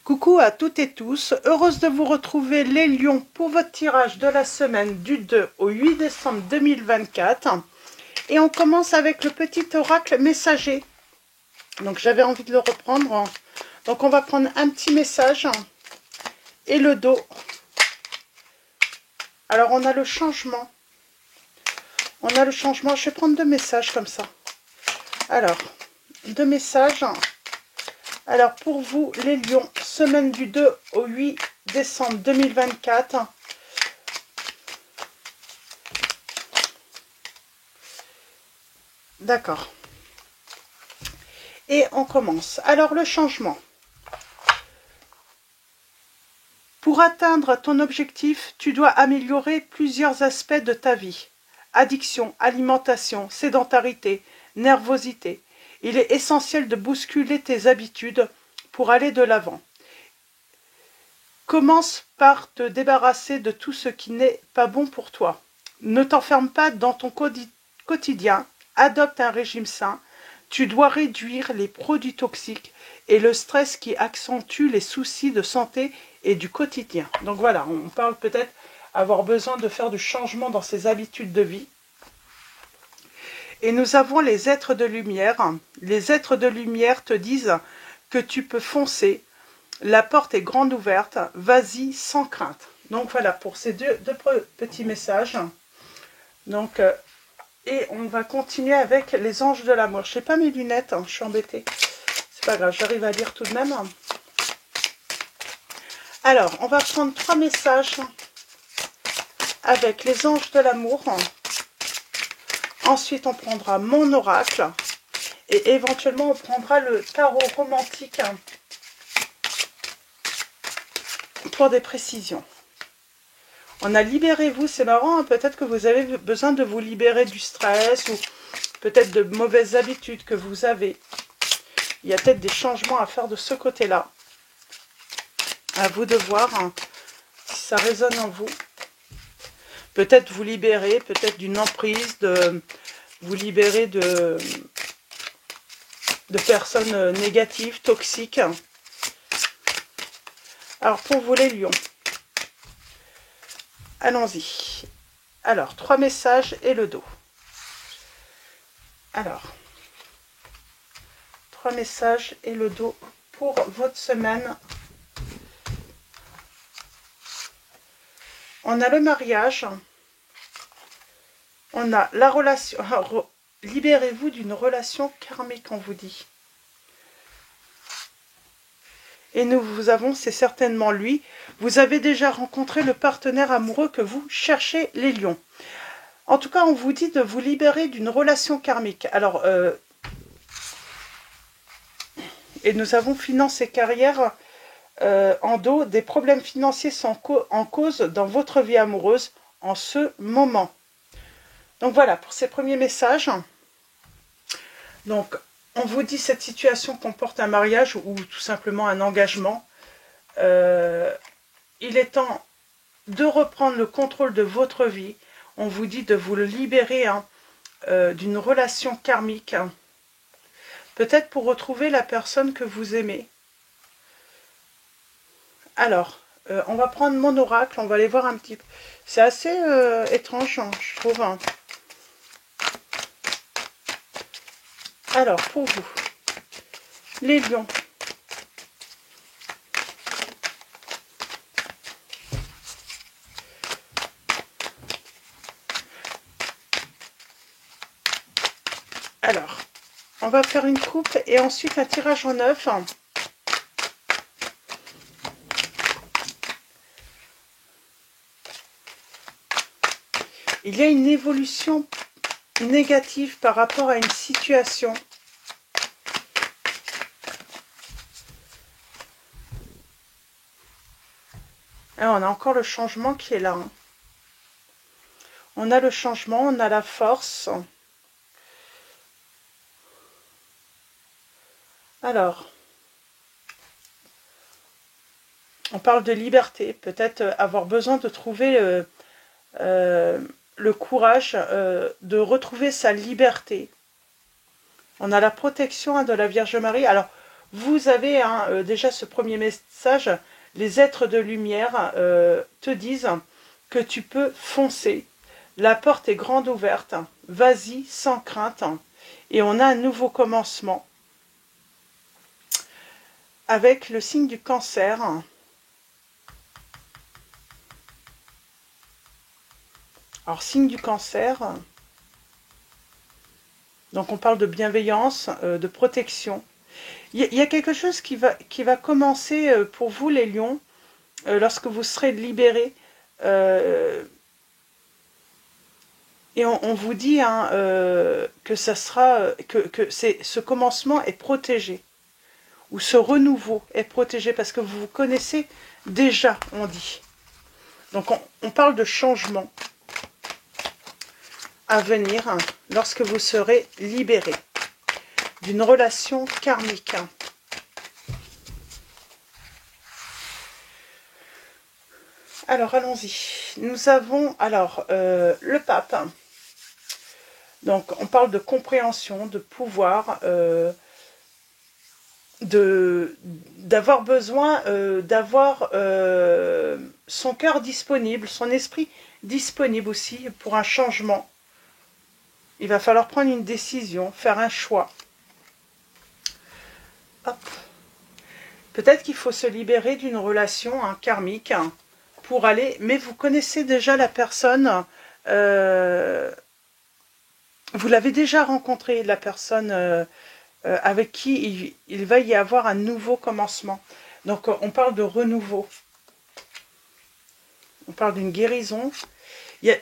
Coucou à toutes et tous, heureuse de vous retrouver les lions pour votre tirage de la semaine du 2 au 8 décembre 2024. Et on commence avec le petit oracle messager. Donc j'avais envie de le reprendre. Donc on va prendre un petit message et le dos. Alors on a le changement. Je vais prendre deux messages comme ça. Alors, deux messages. Alors pour vous les lions, semaine du 2 au 8 décembre 2024. D'accord. Et on commence. Alors le changement. Pour atteindre ton objectif, tu dois améliorer plusieurs aspects de ta vie. Addiction, alimentation, sédentarité, nervosité. Il est essentiel de bousculer tes habitudes pour aller de l'avant. Commence par te débarrasser de tout ce qui n'est pas bon pour toi. Ne t'enferme pas dans ton quotidien. Adopte un régime sain. Tu dois réduire les produits toxiques et le stress qui accentue les soucis de santé et du quotidien. Donc voilà, on parle peut-être avoir besoin de faire du changement dans ses habitudes de vie. Et nous avons les êtres de lumière. Les êtres de lumière te disent que tu peux foncer. La porte est grande ouverte. Vas-y sans crainte. Donc voilà pour ces deux petits messages. Donc, et on va continuer avec les anges de l'amour. Je n'ai pas mes lunettes, je suis embêtée. C'est pas grave, j'arrive à lire tout de même. Alors, on va prendre 3 messages avec les anges de l'amour. Ensuite, on prendra mon oracle. Et éventuellement, on prendra le tarot romantique pour des précisions. On a libérez-vous, c'est marrant, hein, peut-être que vous avez besoin de vous libérer du stress ou peut-être de mauvaises habitudes que vous avez. Il y a peut-être des changements à faire de ce côté-là. À vous de voir hein, si ça résonne en vous. Peut-être vous libérer, peut-être d'une emprise, vous libérer de personnes négatives, toxiques. Alors pour vous les lions, allons-y. Alors 3 messages et le dos. Alors 3 messages et le dos pour votre semaine. On a le mariage, on a la relation, libérez-vous d'une relation karmique, on vous dit. Et nous avons, c'est certainement lui, vous avez déjà rencontré le partenaire amoureux que vous cherchez, les lions. En tout cas, on vous dit de vous libérer d'une relation karmique. Alors, et nous avons finance et carrière en dos, des problèmes financiers sont en cause dans votre vie amoureuse en ce moment. Donc voilà, pour ces premiers messages. Donc, on vous dit cette situation comporte un mariage ou tout simplement un engagement. Il est temps de reprendre le contrôle de votre vie. On vous dit de vous libérer hein, d'une relation karmique. Peut-être pour retrouver la personne que vous aimez. Alors, on va prendre mon oracle, on va aller voir un petit peu. C'est assez étrange, hein, je trouve. Hein. Alors, pour vous, les lions. Alors, on va faire une coupe et ensuite un tirage en 9. Il y a une évolution négative par rapport à une situation. Alors, on a encore le changement qui est là. Hein. On a le changement, on a la force. Alors, on parle de liberté, peut-être avoir besoin de trouver le courage de retrouver sa liberté. On a la protection hein, de la Vierge Marie. Alors, vous avez déjà ce premier message, les êtres de lumière te disent que tu peux foncer. La porte est grande ouverte, vas-y sans crainte. Et on a un nouveau commencement avec le signe du Cancer. Alors, signe du Cancer, donc on parle de bienveillance, de protection. Il y a quelque chose qui va commencer pour vous, les lions, lorsque vous serez libérés. Et on vous dit que ça sera, que ce commencement est protégé, ou ce renouveau est protégé, parce que vous vous connaissez déjà, on dit. Donc on parle de changement à venir lorsque vous serez libérés d'une relation karmique. Alors allons-y. Nous avons alors le pape. Donc on parle de compréhension, de pouvoir, d'avoir besoin d'avoir son cœur disponible, son esprit disponible aussi pour un changement. Il va falloir prendre une décision, faire un choix. Hop. Peut-être qu'il faut se libérer d'une relation karmique pour aller... Mais vous connaissez déjà la personne, vous l'avez déjà rencontrée, la personne avec qui il va y avoir un nouveau commencement. Donc on parle de renouveau. On parle d'une guérison. Il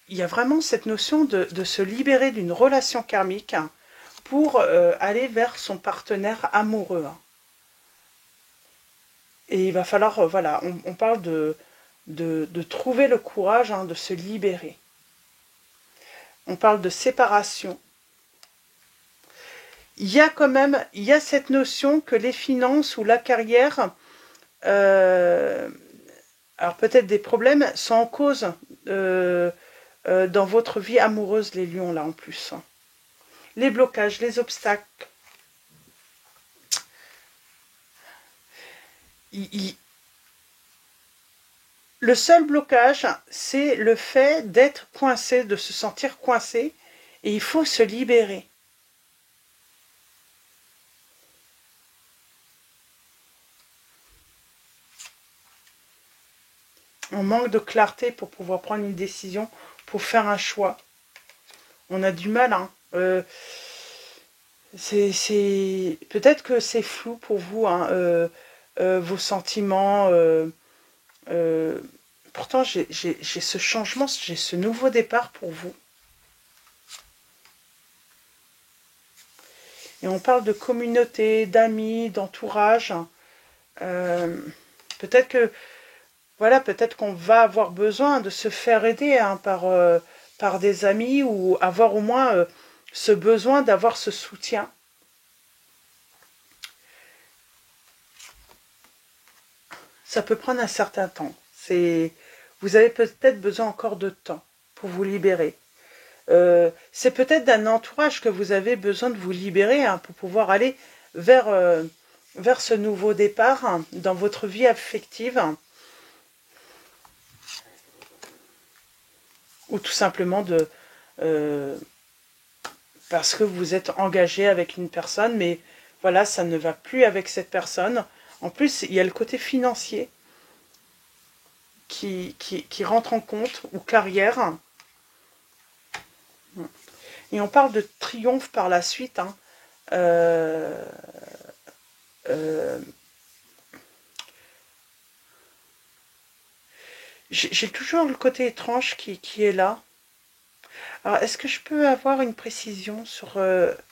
y a vraiment cette notion de se libérer d'une relation karmique pour aller vers son partenaire amoureux. Et il va falloir, voilà, on parle de trouver le courage de se libérer. On parle de séparation. Il y a cette notion que les finances ou la carrière, alors peut-être des problèmes, sont en cause dans votre vie amoureuse, les lions, là, en plus. Les blocages, les obstacles. Le seul blocage, c'est le fait d'être coincé, de se sentir coincé, et il faut se libérer. On manque de clarté pour pouvoir prendre une décision, pour faire un choix. On a du mal, peut-être que c'est flou pour vous, vos sentiments. Pourtant, j'ai ce changement, j'ai ce nouveau départ pour vous. Et on parle de communauté, d'amis, d'entourage. Peut-être que, voilà, peut-être qu'on va avoir besoin de se faire aider par des amis, ou avoir au moins ce besoin d'avoir ce soutien. Ça peut prendre un certain temps. Vous avez peut-être besoin encore de temps pour vous libérer. C'est peut-être d'un entourage que vous avez besoin de vous libérer pour pouvoir aller vers ce nouveau départ dans votre vie affective. Ou tout simplement parce que vous êtes engagé avec une personne, mais voilà, ça ne va plus avec cette personne. En plus, il y a le côté financier qui rentre en compte, ou carrière. Et on parle de triomphe par la suite. J'ai toujours le côté étrange qui est là. Alors, est-ce que je peux avoir une précision sur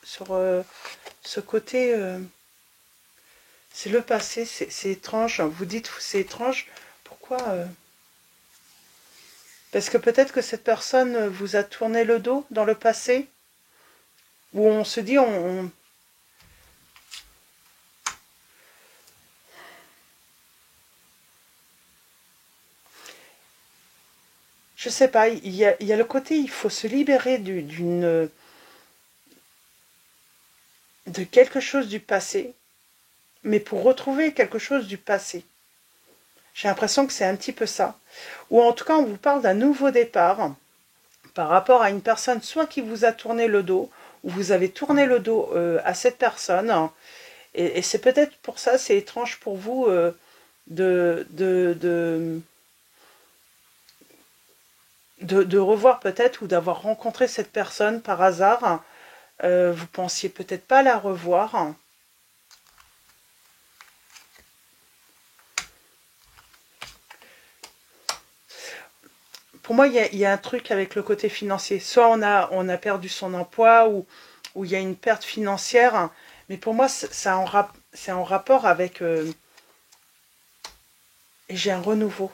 ce côté... c'est le passé, c'est étrange. Vous dites que c'est étrange. Pourquoi Parce que peut-être que cette personne vous a tourné le dos dans le passé, où on se dit, je sais pas, il y a le côté, il faut se libérer de quelque chose du passé. mais pour retrouver quelque chose du passé. J'ai l'impression que c'est un petit peu ça. Ou en tout cas, on vous parle d'un nouveau départ par rapport à une personne, soit qui vous a tourné le dos, ou vous avez tourné le dos à cette personne. Et c'est peut-être pour ça, c'est étrange pour vous de, de, de, de revoir peut-être ou d'avoir rencontré cette personne par hasard. Vous pensiez peut-être pas la revoir. Pour moi, il y a un truc avec le côté financier. Soit on a perdu son emploi ou il y a une perte financière. Mais pour moi, c'est en rapport avec... et j'ai un renouveau.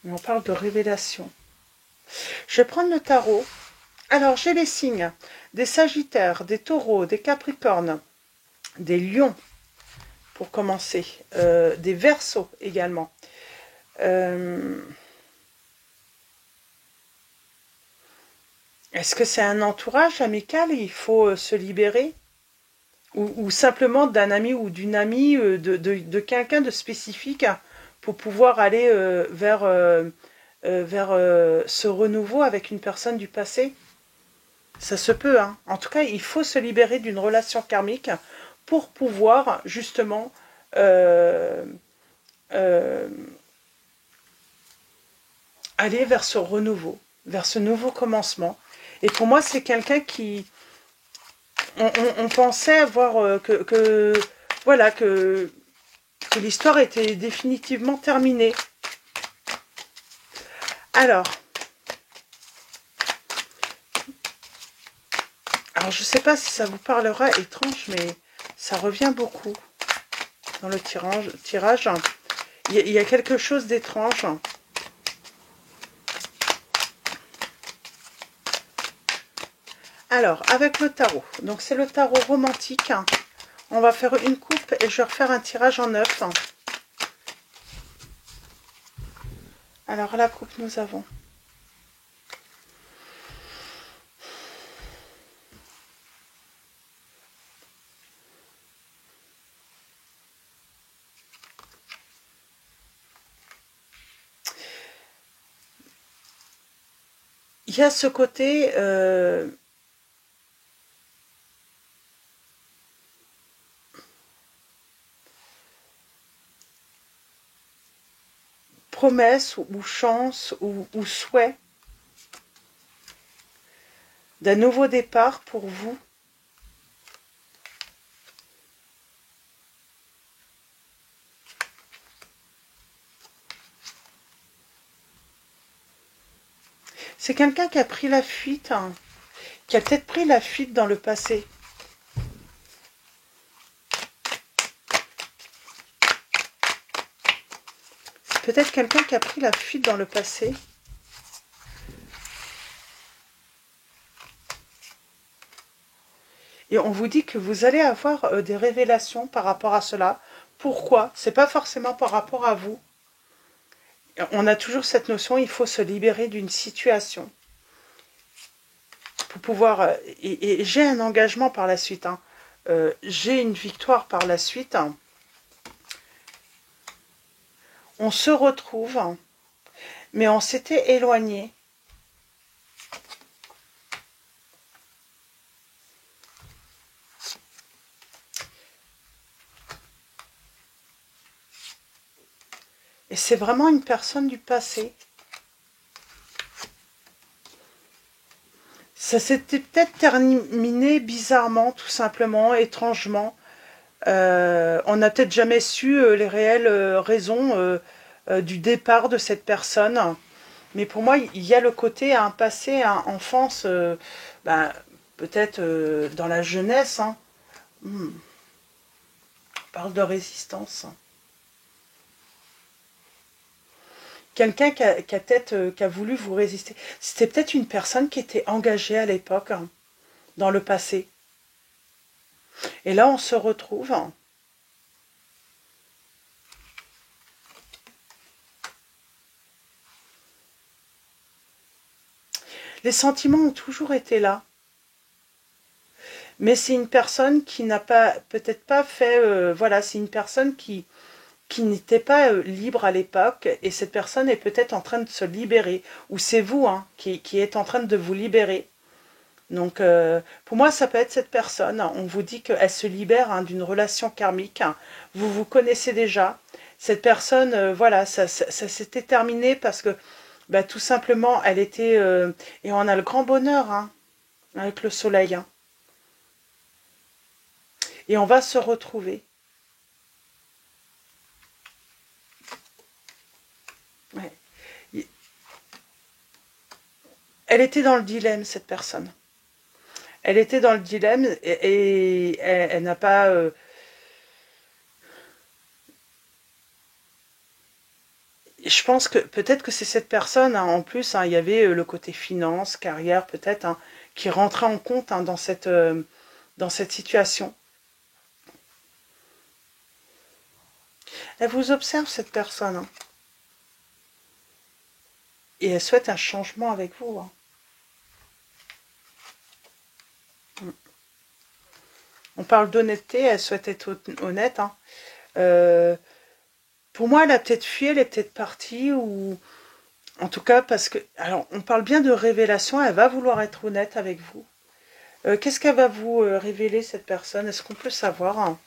On parle de révélation. Je vais prendre le tarot. Alors, j'ai les signes des Sagittaires, des Taureaux, des Capricornes, des Lions, pour commencer, des Verseaux également. Est-ce que c'est un entourage amical et il faut se libérer ou simplement d'un ami ou d'une amie, de quelqu'un de spécifique pour pouvoir aller vers ce renouveau avec une personne du passé? Ça se peut, hein. En tout cas, il faut se libérer d'une relation karmique pour pouvoir justement euh, euh, aller vers ce renouveau, vers ce nouveau commencement. Et pour moi, c'est quelqu'un qui... On pensait avoir voilà, que l'histoire était définitivement terminée. Alors je ne sais pas si ça vous parlera étrange, mais ça revient beaucoup dans le tirage. Il y a quelque chose d'étrange. Alors, avec le tarot, donc c'est le tarot romantique. On va faire une coupe et je vais refaire un tirage en 9. Alors, la coupe, nous avons... Il y a ce côté... promesse ou chance ou souhait d'un nouveau départ pour vous. C'est quelqu'un qui a pris la fuite, hein, qui a peut-être pris la fuite dans le passé. C'est peut-être quelqu'un qui a pris la fuite dans le passé. Et on vous dit que vous allez avoir des révélations par rapport à cela. Pourquoi? C'est pas forcément par rapport à vous. On a toujours cette notion, il faut se libérer d'une situation pour pouvoir... et j'ai un engagement par la suite. Hein. J'ai une victoire par la suite. On se retrouve, mais on s'était éloigné. Et c'est vraiment une personne du passé. Ça s'était peut-être terminé bizarrement, tout simplement, étrangement. On n'a peut-être jamais su les réelles raisons du départ de cette personne. Mais pour moi, il y a le côté un passé, un enfance, ben, peut-être dans la jeunesse. Hein. On parle de résistance. Quelqu'un qui a voulu vous résister. C'était peut-être une personne qui était engagée à l'époque, hein, dans le passé. Et là, on se retrouve. Les sentiments ont toujours été là. Mais c'est une personne qui n'a pas, peut-être pas fait, voilà, c'est une personne qui n'était pas libre à l'époque, et cette personne est peut-être en train de se libérer, ou c'est vous hein, qui êtes en train de vous libérer. Donc, pour moi, ça peut être cette personne. On vous dit qu'elle se libère hein, d'une relation karmique. Vous vous connaissez déjà. Cette personne, voilà, ça s'était terminé parce que, bah, tout simplement, elle était... et on a le grand bonheur hein, avec le soleil. Hein. Et on va se retrouver. Ouais. Elle était dans le dilemme, cette personne. Elle était dans le dilemme et elle n'a pas... je pense que peut-être que c'est cette personne, hein, en plus, hein, il y avait le côté finance, carrière, peut-être, hein, qui rentrait en compte hein, dans cette situation. Elle vous observe, cette personne, hein, et elle souhaite un changement avec vous. Hein. On parle d'honnêteté, elle souhaite être honnête. Hein. Euh, pour moi, elle a peut-être fui, elle est peut-être partie, ou en tout cas parce que... Alors, on parle bien de révélation, elle va vouloir être honnête avec vous. Qu'est-ce qu'elle va vous révéler, cette personne? Est-ce qu'on peut savoir hein?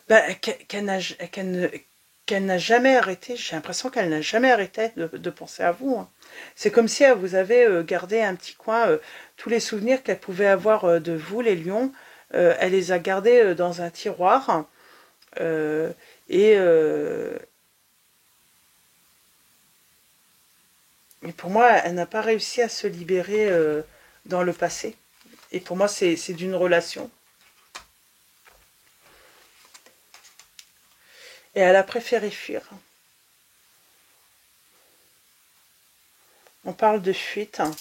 Ben, qu'elle n'a jamais arrêté, j'ai l'impression qu'elle n'a jamais arrêté de penser à vous. Hein. C'est comme si elle vous avait gardé un petit coin, tous les souvenirs qu'elle pouvait avoir de vous, les lions, elle les a gardés dans un tiroir. euh, et, euh, et pour moi, elle n'a pas réussi à se libérer dans le passé. Et pour moi, c'est d'une relation. Et elle a préféré fuir. On parle de fuite. Hein.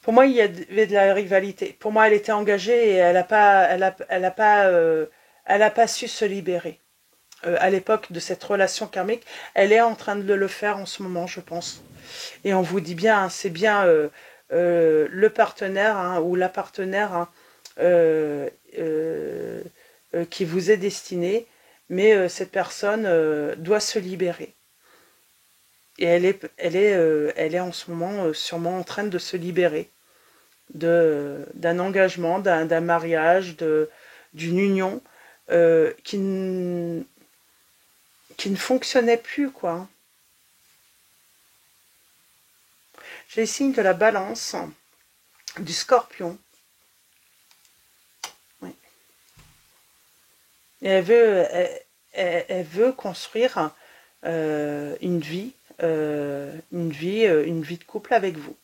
Pour moi, il y avait de la rivalité. Pour moi, elle était engagée et elle a pas su se libérer. À l'époque de cette relation karmique, elle est en train de le faire en ce moment, je pense. Et on vous dit bien, hein, c'est bien le partenaire hein, ou la partenaire hein, euh, euh, qui vous est destiné, mais cette personne doit se libérer. Et elle est en ce moment sûrement en train de se libérer d'un engagement, d'un mariage, d'une union qui ne fonctionnait plus, quoi. J'ai le signe de la balance, du scorpion. Oui. Et elle veut construire une vie de couple avec vous.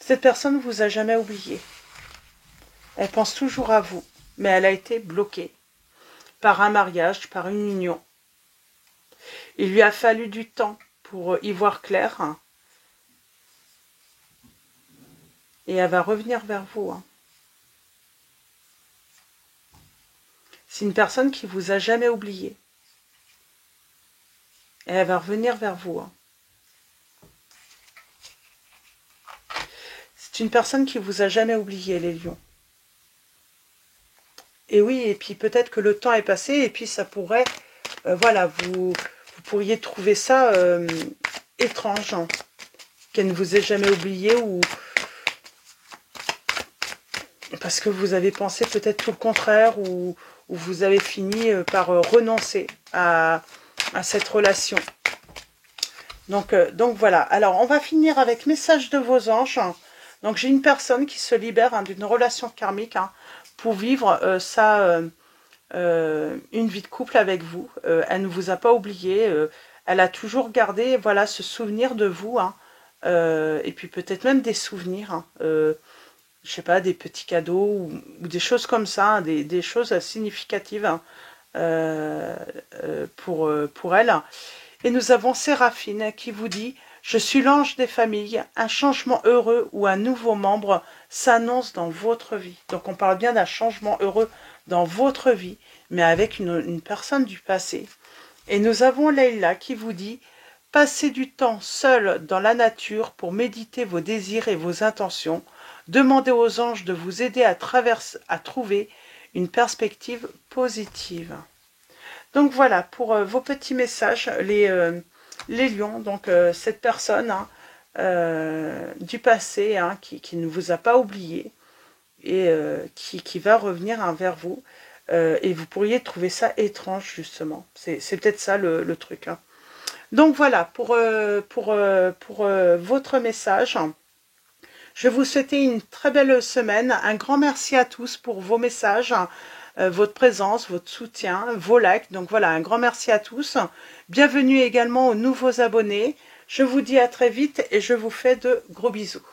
Cette personne ne vous a jamais oublié. Elle pense toujours à vous, mais elle a été bloquée par un mariage, par une union. Il lui a fallu du temps pour y voir clair. Hein, et elle va revenir vers vous. Hein. C'est une personne qui vous a jamais oublié. Et elle va revenir vers vous. Hein. C'est une personne qui vous a jamais oublié, les lions. Et oui, et puis peut-être que le temps est passé, et puis ça pourrait, voilà, vous pourriez trouver ça étrange, hein, qu'elle ne vous ait jamais oublié, ou parce que vous avez pensé peut-être tout le contraire, ou vous avez fini par renoncer à cette relation. Donc voilà. Alors, on va finir avec message de vos anges. Donc, j'ai une personne qui se libère hein, d'une relation karmique hein, pour vivre une vie de couple avec vous. Elle ne vous a pas oublié. Elle a toujours gardé voilà, ce souvenir de vous. Hein, et puis peut-être même des souvenirs. Hein, je sais pas, des petits cadeaux ou des choses comme ça, hein, des choses significatives, hein, pour elle. Et nous avons Séraphine qui vous dit « Je suis l'ange des familles, un changement heureux ou un nouveau membre s'annonce dans votre vie. » Donc on parle bien d'un changement heureux dans votre vie, mais avec une personne du passé. Et nous avons Leïla qui vous dit « Passez du temps seul dans la nature pour méditer vos désirs et vos intentions. Demandez aux anges de vous aider à trouver une perspective positive. » Donc voilà, pour vos petits messages, les lions, donc cette personne, hein, du passé, hein, qui ne vous a pas oublié et qui va revenir, hein, vers vous. Et vous pourriez trouver ça étrange, justement. C'est peut-être ça le truc. Hein. Donc voilà, pour votre message. Je vais vous souhaiter une très belle semaine. Un grand merci à tous pour vos messages, votre présence, votre soutien, vos likes. Donc voilà, un grand merci à tous. Bienvenue également aux nouveaux abonnés. Je vous dis à très vite et je vous fais de gros bisous.